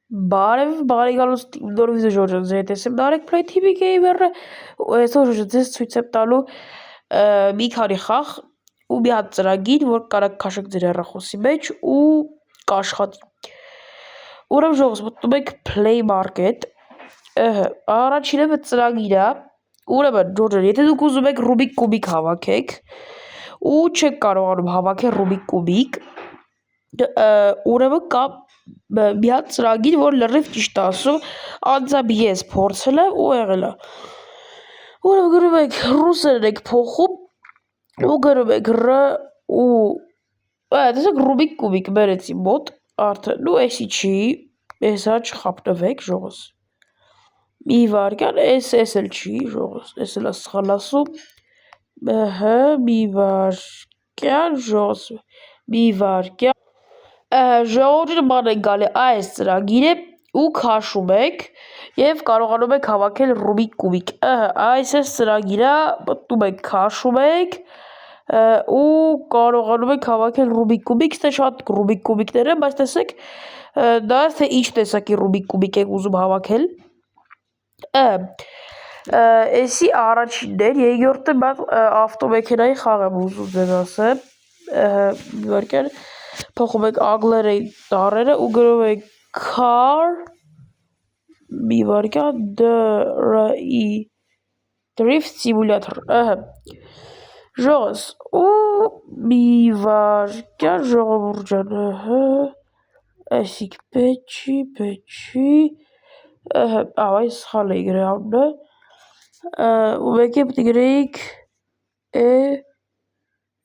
Բարի գալուց նոր վիդեո Ժորժը ձեզ եմ Dark Play TV Gamer-ը այսօր ձեզ ցույց եմ տալու մի քանի խաղ ու մի հատ ծրագիր, որ կարաք քաշեք ձեր հեռախոսի մեջ ու կաշխատի։ Ուրեմն ժողովուրդ, մտնում եք Play Market, առաջինը մի ծրագիր է, ուրեմն Ժորժը, եթե դուք ուզում եք Rubik Cube հավաքեք ու չեք կարողանում հավաքել Rubik Cube, ուրեմն կա մի հատ ծրագիր, որ լրիվ ճիշտ ասում, անձամբ ես փորձել եմ ու եղել է։ Ուրեմն գրում եք ռուսերեն եք փոխում ու գրում եք տեսեք Rubik Cube բերեցի մոտ, արդեն ու էսի չի, էսա չխապնվեք ժողովուրդ։ Մի վարքան, էս էլ չի ժողովուրդ, էս էլ սխալ ասում։ Մի վարքան ժողովուրդ, մի վարքան ժողովուրդը ման են գալի այս ծրագիրը ու քաշում եք և կարողանում եք հավաքել Rubik Cube։ Այս է ծրագիրը, մտնում եք քաշում եք ու կարողանում եք հավաքել Rubik Cube, թե շատ Rubik Cube-ներ են, բայց տեսեք նայած թե ինչ տեսակի Rubik Cube եք ուզում հավաքել։ Էսի առաջինն էր, երկրորդը mən ավտոմեքենայի խաղ եմ ուզում ձեզ ասեմ։ Մի վարքան փոխում եք անգլերեն տառերը ու գրում եք car մի վարքան drift simulator ժողովուրդ ու մի վարքան ժողովուրդ ջան այսինք պետք չի այս սխալ էի գրել անունը ու մեկ է պետք է գրեիք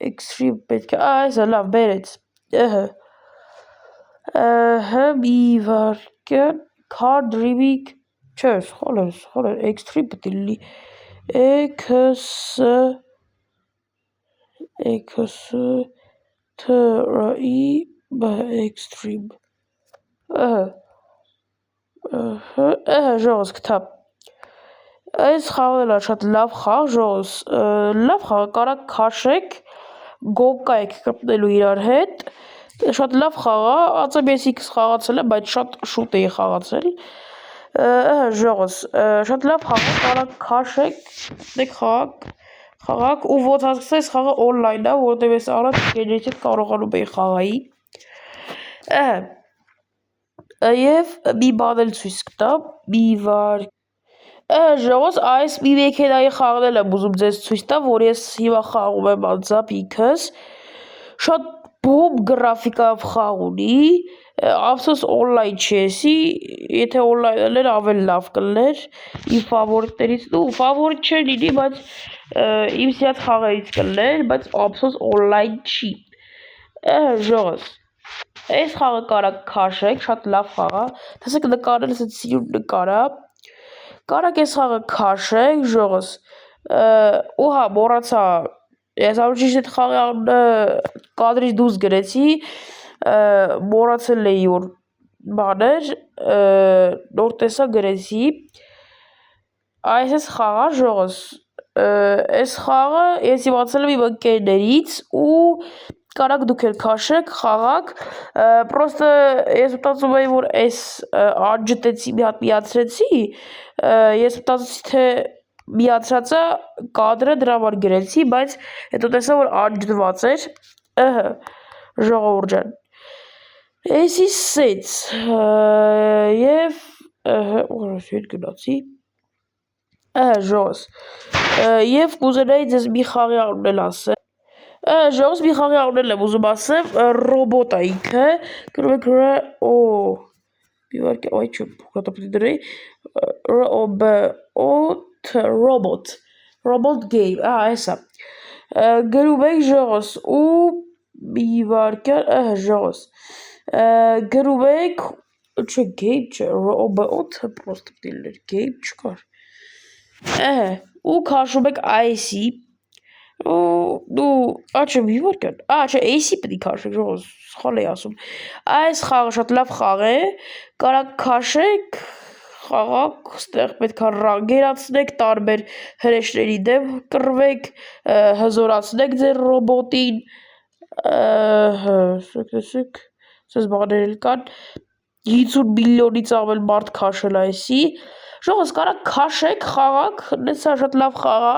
extreme պետք է այսա լավ բերեց մի վարքան car driving չէ սխալ է extreme պետք է լինի extreme ժողովուրդ գտա այս խաղն էլ շատ լավ խաղ ժողովուրդ լավ խաղ կարաք քաշեք գոգկա եք կպնելու իրար հետ շատ լավ խաղ է ածեմ ես ինքս խաղացել եմ բայց շատ շուտ էի խաղացել ժողովուրդ շատ լավ խաղ է կարաք քաշեք դեք խաղաք ու ոնց հասկացա այս խաղը օնլայն է որովհետև ես առաջ ինտերնետի հետ կարողանում էի խաղայի և մի բան էլ ցույց կտամ մի վարքան ժողովուրդ այս մի մեքենայի խաղն էլ եմ ուզում ձեզ ցույց տամ որ ես հիմա խաղում եմ անձամբ ինքս շատ բոմ գրաֆիկայով խաղ ունի ափսոս օնլայն չի էսի եթե օնլայն լիներ ավելի լավ կլիներ իմ ֆավորիտներից ու ֆավորիտ չէր լինի բայց իմ սիրած խաղերից կլիներ բայց ափսոս օնլայն չի ժողովուրդ այս խաղը կարաք քաշեք շատ լավ խաղ է տեսեք նկարը ասենց սիրուն նկար է կարաք այս խաղը քաշեք ժողովուրդ ու հա մոռացա ես ամենից այդ խաղի անունը կադրից դուրս գրեցի մոռացել էի որ բան էր նոր տեսա գրեցի այս խաղը ժողովուրդ այս խաղը ես իմացել եմ իմ ընկերներից ու կարաք դուք էլ քաշեք խաղաք պրոստը ես մտածում էի որ այս անջտեցի մի հատ միացրեցի ես մտածեցի թե միացրածը կադրը դրա համար գրեցի բայց հետո տեսա որ անջտված էր ժողովուրդ ջան էսի սենց և ուր գնացի ժողովուրդ և կուզենայի ձեզ մի խաղի անուն էլ ասեմ ժողովուրդ մի խաղի անուն եմ ուզում ասեմ ռոբոտ է ինքը գրում եք մի վարքան այ չէ հատա պետք է դրեի robot game էսա գրում եք ժողովուրդ ու մի վարքան ժողովուրդ գրում եք չէ game չէ robot պրոստը պետք է լիներ game չկար ու քաշում եք այսի չէ մի վարքան չէ էսի պետք է քաշեք ժողովուրդ սխալ էի ասում այս խաղը շատ լավ խաղ է կարաք քաշեք խաղաք ստեղ պետք է ռանգերացնեք տարբեր հրեշների դեմ կռվեք հզորացնեք ձեր ռոբոտին տեսեք սենց բաներ էլ կան 50 միլիոնից ավել մարդ քաշել այսի։ Ժողովուրդ կարա քաշեք, խաղաք, նեցա շատ լավ խաղա։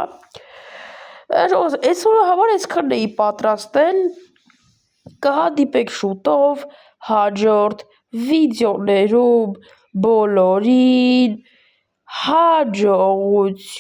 Ժողովուրդ այսօրվա համար այսքանն էի պատրաստել։ Կհանդիպենք շուտով հաջորդ վիդեոներում, բոլորին հաջողություն։